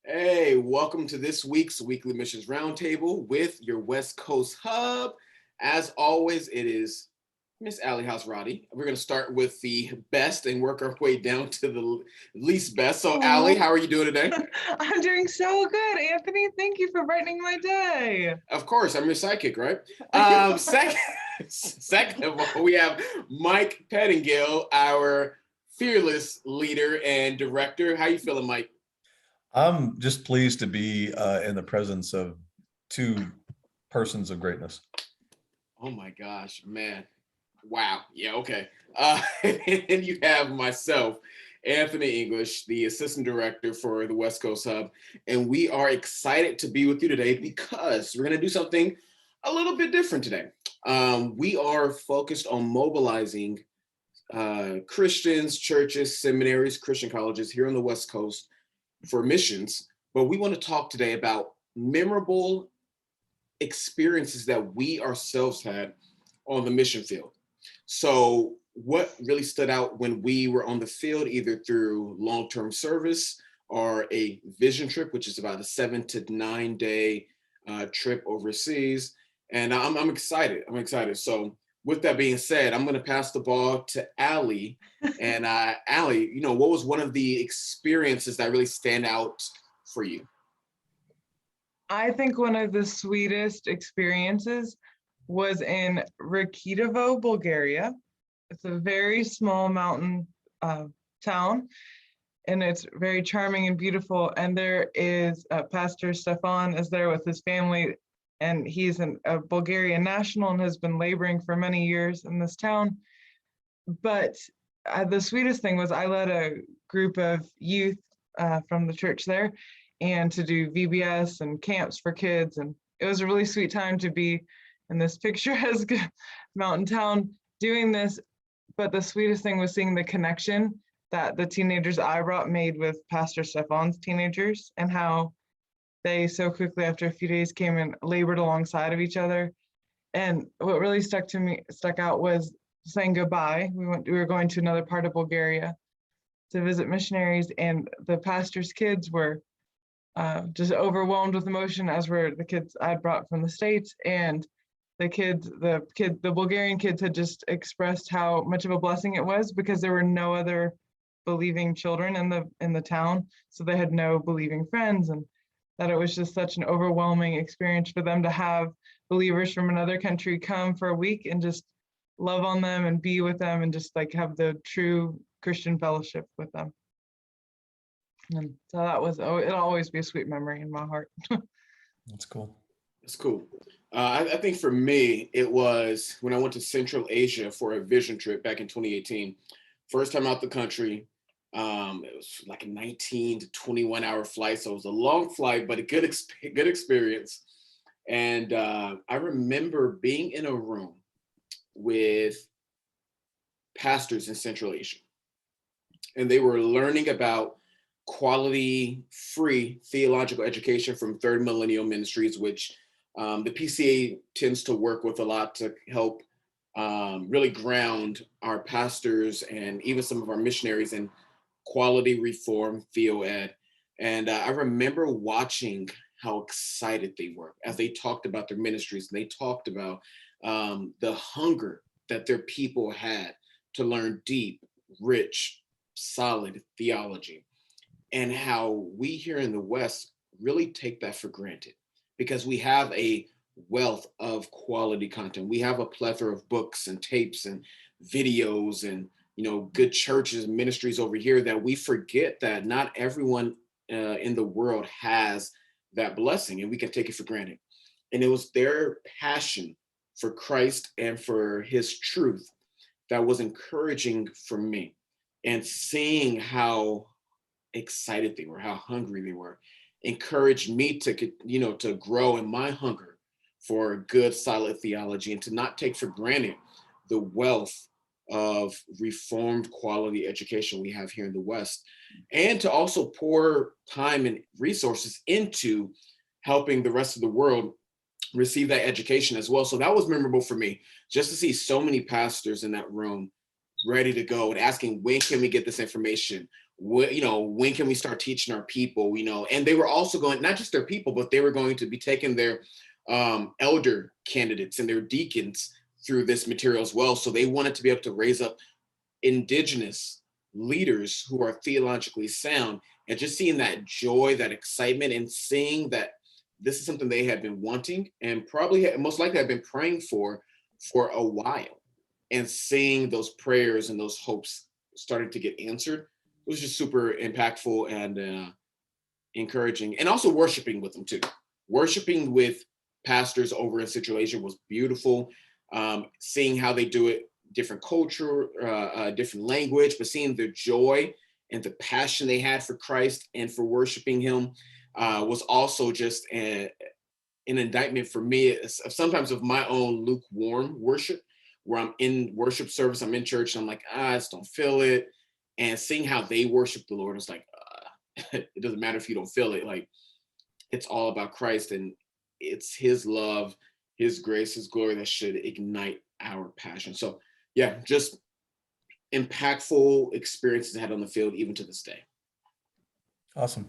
Hey, welcome to this week's Weekly Missions Roundtable with your West Coast Hub. As always, it is Miss Allie House Roddy. We're going to start with the best and work our way down to the least best. So, Allie, Aw. how are you doing today? I'm doing so good, Anthony. Thank you for brightening my day. Of course, I'm your sidekick, right? Second of all, we have Mike Pettingill, our fearless leader and director. How you feeling, Mike? I'm just pleased to be in the presence of two persons of greatness. Oh my gosh, man. Wow. Yeah, okay. And you have myself, Anthony English, the assistant director for the West Coast Hub. And we are excited to be with you today because we're going to do something a little bit different today. We are focused on mobilizing Christians, churches, seminaries, Christian colleges here on the West Coast for missions. But we want to talk today about memorable experiences that we ourselves had on the mission field. So, what really stood out when we were on the field, either through long term service or a vision trip, which is about a 7 to 9 day trip overseas. And I'm excited. I'm excited. So, with that being said, I'm going to pass the ball to Allie. And Allie, what was one of the experiences that really stand out for you? I think one of the sweetest experiences was in Rakitovo, Bulgaria. It's a very small mountain town, and it's very charming and beautiful. And there is Pastor Stefan is there with his family, and he's a Bulgarian national and has been laboring for many years in this town. But the sweetest thing was I led a group of youth from the church there and to do VBS and camps for kids. And it was a really sweet time to be in this picturesque mountain town doing this. But the sweetest thing was seeing the connection that the teenagers I brought made with Pastor Stefan's teenagers, and how they so quickly after a few days came and labored alongside of each other. And what really stuck out was saying goodbye. We were going to another part of Bulgaria to visit missionaries, and the pastor's kids were just overwhelmed with emotion, as were the kids I'd brought from the States. And the Bulgarian kids had just expressed how much of a blessing it was because there were no other believing children in the town, so they had no believing friends, and that it was just such an overwhelming experience for them to have believers from another country come for a week and just love on them and be with them and just like have the true Christian fellowship with them. And so it'll always be a sweet memory in my heart. That's cool. It's cool. I think for me, it was when I went to Central Asia for a vision trip back in 2018. First time out the country. It was like a 19 to 21 hour flight. So it was a long flight, but a good experience. And I remember being in a room with pastors in Central Asia. And they were learning about quality, free theological education from Third Millennial Ministries, which the PCA tends to work with a lot to help really ground our pastors and even some of our missionaries in quality reform theo ed. And I remember watching how excited they were as they talked about their ministries, and they talked about the hunger that their people had to learn deep, rich, solid theology, and how we here in the West really take that for granted because we have a wealth of quality content. We have a plethora of books and tapes and videos and good churches and ministries over here that we forget that not everyone in the world has that blessing, and we can take it for granted. And it was their passion for Christ and for his truth that was encouraging for me. And seeing how excited they were, how hungry they were, encouraged me to grow in my hunger for good, solid theology and to not take for granted the wealth of reformed quality education we have here in the West, and to also pour time and resources into helping the rest of the world receive that education as well. So that was memorable for me, just to see so many pastors in that room ready to go and asking, when can we get this information? when can we start teaching our people, and they were also going, not just their people, but they were going to be taking their elder candidates and their deacons through this material as well. So they wanted to be able to raise up indigenous leaders who are theologically sound, and just seeing that joy, that excitement, and seeing that this is something they had been wanting and probably most likely have been praying for a while, and seeing those prayers and those hopes starting to get answered, it was just super impactful and encouraging. And also worshiping with them too. Worshiping with pastors over in Central Asia was beautiful. Seeing how they do it, different culture, different language, but seeing the joy and the passion they had for Christ and for worshiping him was also just an indictment for me sometimes of my own lukewarm worship, where I'm in worship service, I'm in church, and I'm like, I just don't feel it. And seeing how they worship the Lord, it's like, it doesn't matter if you don't feel it. Like, it's all about Christ, and it's his love, his grace, his glory that should ignite our passion. So yeah, just impactful experiences I had on the field, even to this day. Awesome.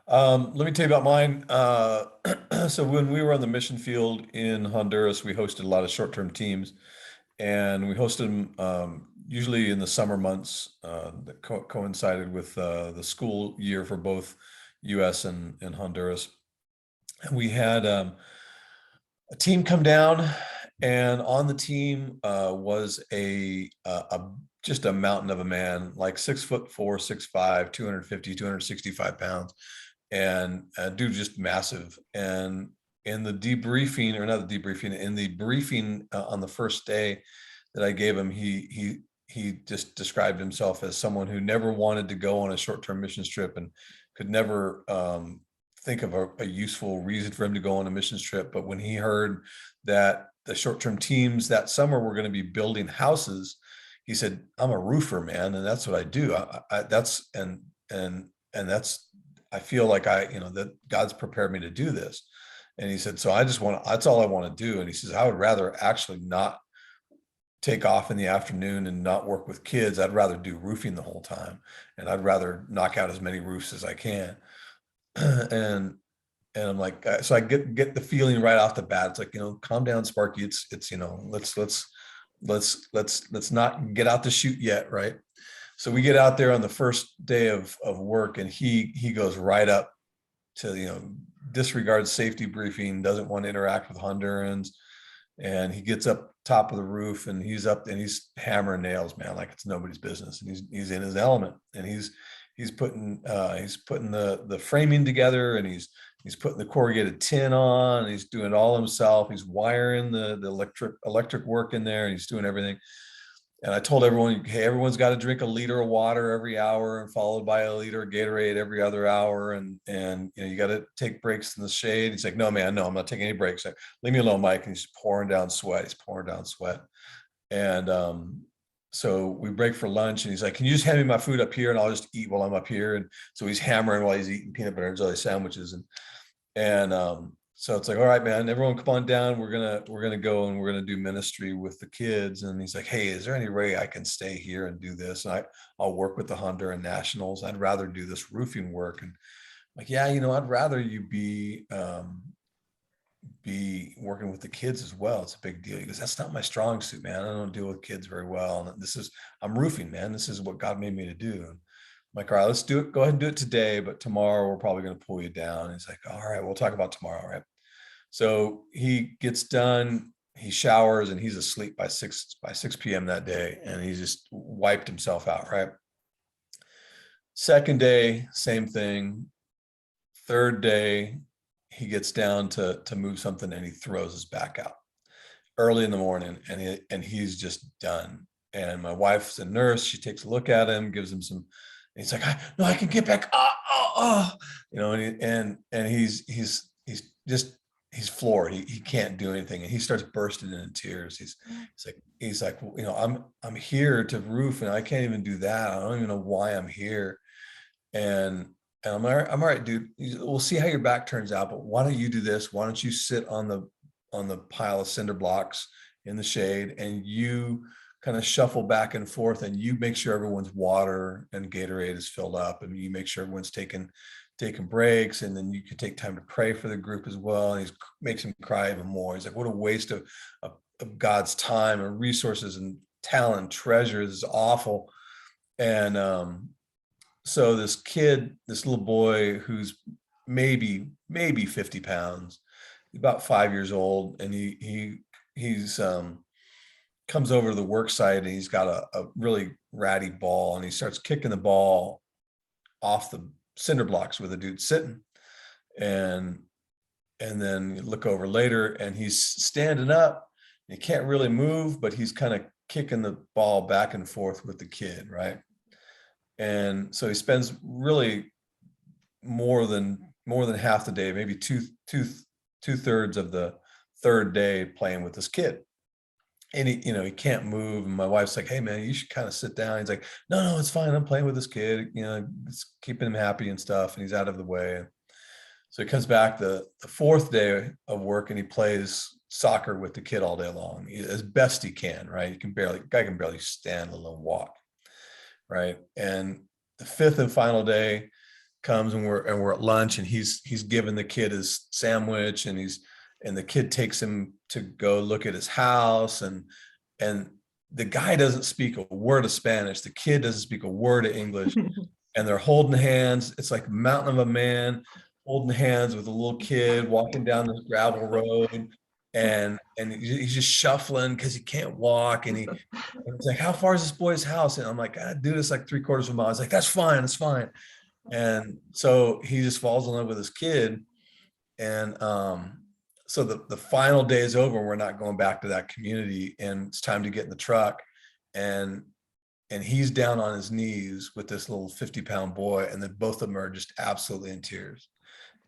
Let me tell you about mine. So when we were on the mission field in Honduras, we hosted a lot of short-term teams, and we hosted them usually in the summer months that coincided with the school year for both US and Honduras. And we had a team come down, and on the team was just a mountain of a man, like 6'4", 6'5", 250, 265 pounds. And dude, just massive. And in the debriefing, or not the debriefing, in the briefing on the first day that I gave him, he just described himself as someone who never wanted to go on a short-term missions trip and could never think of a useful reason for him to go on a missions trip. But when he heard that the short-term teams that summer were going to be building houses, he said, "I'm a roofer, man, and that's what I do. I feel like that God's prepared me to do this." And he said, "So that's all I want to do." And he says, "I would rather actually not take off in the afternoon and not work with kids. I'd rather do roofing the whole time, and I'd rather knock out as many roofs as I can." and I'm like, so I get the feeling right off the bat. It's like, calm down, Sparky. It's let's not get out the chute yet, right? So we get out there on the first day of work, and he goes right up to, disregards safety briefing, doesn't want to interact with Hondurans. And he gets up top of the roof, and he's up and he's hammering nails, man, like it's nobody's business. And he's in his element, and he's putting the framing together, and he's putting the corrugated tin on, and he's doing it all himself. He's wiring the electric work in there, and he's doing everything. And I told everyone, hey, everyone's got to drink a liter of water every hour, and followed by a liter of Gatorade every other hour. And you got to take breaks in the shade. He's like, "No, man, no, I'm not taking any breaks. Leave me alone, Mike." And he's pouring down sweat. And so we break for lunch, and he's like, "Can you just hand me my food up here, and I'll just eat while I'm up here?" And so he's hammering while he's eating peanut butter and jelly sandwiches. And so it's like, "All right, man, everyone come on down. We're gonna go and we're gonna do ministry with the kids." And he's like, "Hey, is there any way I can stay here and do this? And I'll work with the Honduran nationals. I'd rather do this roofing work." And I'm like, "Yeah, I'd rather you be working with the kids as well. It's a big deal." He goes, "That's not my strong suit, man. I don't deal with kids very well. And I'm roofing, man. This is what God made me to do." And I'm like, "All right, let's do it. Go ahead and do it today, but tomorrow we're probably going to pull you down." And he's like, "All right, we'll talk about tomorrow." Right. So he gets done, he showers, and he's asleep by 6 p.m. that day. And he just wiped himself out. Right. Second day, same thing. Third day, he gets down to move something, and he throws his back out early in the morning, and he's just done. And my wife's a nurse. She takes a look at him, gives him some, and he's like, "No, I can get back." And he's floored. He can't do anything, and he starts bursting into tears. He's like, "Well, I'm here to roof, and I can't even do that. I don't even know why I'm here." And I'm all right, dude. We'll see how your back turns out, but why don't you do this? Why don't you sit on the pile of cinder blocks in the shade, and you kind of shuffle back and forth, and you make sure everyone's water and Gatorade is filled up, and you make sure everyone's taking breaks, and then you can take time to pray for the group as well. And he makes him cry even more. He's like, what a waste of God's time and resources and talent and treasure. This is awful. And so this kid, this little boy who's maybe 50 pounds, about 5 years old, and he's comes over to the work site, and he's got a really ratty ball, and he starts kicking the ball off the cinder blocks where the dude's sitting. And then you look over later, and he's standing up. He can't really move, but he's kind of kicking the ball back and forth with the kid, right? And so he spends really more than half the day, maybe two-thirds of the third day playing with this kid. And he can't move. And my wife's like, hey man, you should kind of sit down. He's like, no, it's fine. I'm playing with this kid, it's keeping him happy and stuff. And he's out of the way. So he comes back the fourth day of work, and he plays soccer with the kid all day long, as best he can, right? Guy can barely stand, let alone walk, right? And the fifth and final day comes, and we're at lunch, and he's giving the kid his sandwich, and the kid takes him to go look at his house, and the guy doesn't speak a word of Spanish. The kid doesn't speak a word of English, and they're holding hands. It's like a mountain of a man holding hands with a little kid walking down this gravel road, and he's just shuffling because he can't walk, and it's like, how far is this boy's house? And I'm like, dude, it's like 3/4 of a mile. He's like, that's fine. And so he just falls in love with his kid. And so the final day is over, and we're not going back to that community, and it's time to get in the truck, and he's down on his knees with this little 50-pound boy, and then both of them are just absolutely in tears,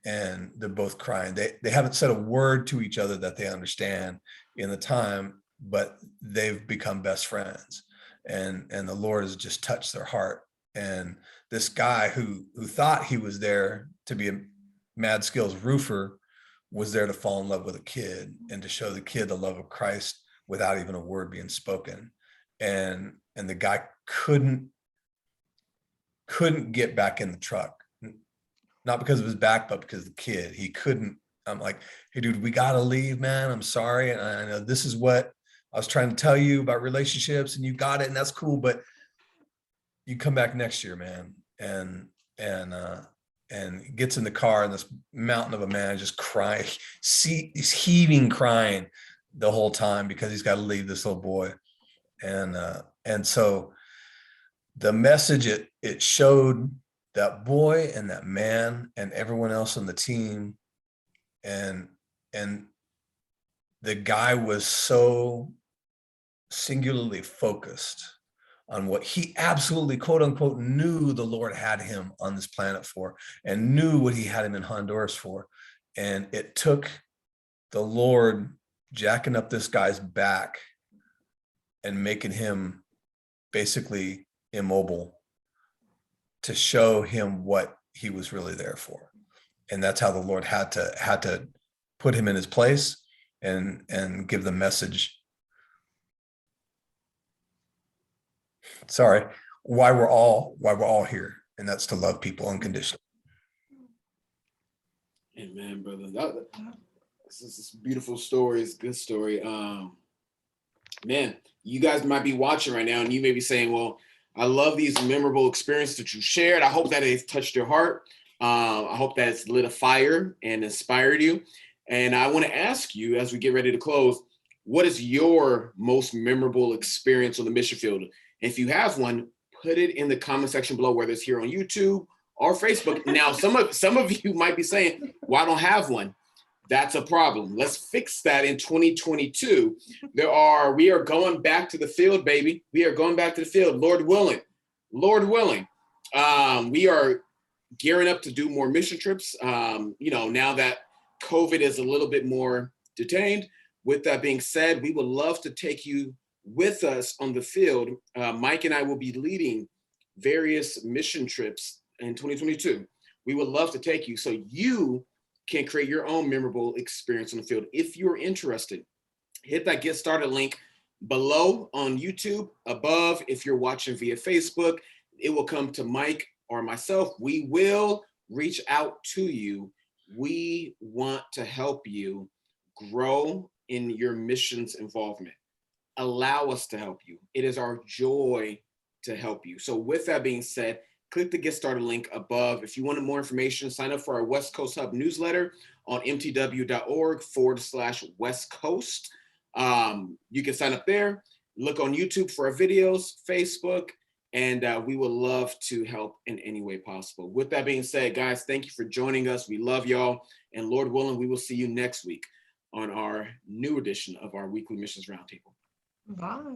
and they're both crying. They haven't said a word to each other that they understand in the time, but they've become best friends, and the Lord has just touched their heart. And this guy who thought he was there to be a mad skills roofer was there to fall in love with a kid and to show the kid the love of Christ without even a word being spoken. And the guy couldn't get back in the truck, not because of his back, but because of the kid. He couldn't. I'm like, hey dude, we gotta leave, man. I'm sorry. And I know this is what I was trying to tell you about relationships, and you got it, and that's cool, but you come back next year, man. And gets in the car, and this mountain of a man just crying, he's heaving, crying the whole time because he's got to leave this little boy. And so the message it showed that boy and that man and everyone else on the team, and the guy was so singularly focused on what he absolutely, quote unquote, knew the Lord had him on this planet for, and knew what he had him in Honduras for. And it took the Lord jacking up this guy's back and making him basically immobile to show him what he was really there for. And that's how the Lord had to put him in his place and give the message. Sorry, why we're all here, and that's to love people unconditionally. Amen, brother. This is beautiful story. It's a good story. Man, you guys might be watching right now, and you may be saying, well, I love these memorable experiences that you shared. I hope that it's touched your heart. I hope that it's lit a fire and inspired you. And I want to ask you, as we get ready to close, what is your most memorable experience on the mission field? If you have one, put it in the comment section below, whether it's here on YouTube or Facebook. Now, some of you might be saying, well, I don't have one. That's a problem. Let's fix that in 2022. We are going back to the field, baby. We are going back to the field, Lord willing. Lord willing. We are gearing up to do more mission trips. Now that COVID is a little bit more detained. With that being said, we would love to take you with us on the field. Mike and I will be leading various mission trips in 2022. We would love to take you so you can create your own memorable experience on the field. If you're interested, hit that get started link below on YouTube. Above, if you're watching via Facebook, it will come to Mike or myself. We will reach out to you. We want to help you grow in your missions involvement. Allow us to help you. It is our joy to help you. So with that being said, click the Get Started link above. If you wanted more information, sign up for our West Coast Hub newsletter on mtw.org/West Coast. You can sign up there, look on YouTube for our videos, Facebook, and we would love to help in any way possible. With that being said, guys, thank you for joining us. We love y'all. And Lord willing, we will see you next week on our new edition of our weekly Missions Roundtable. Bye.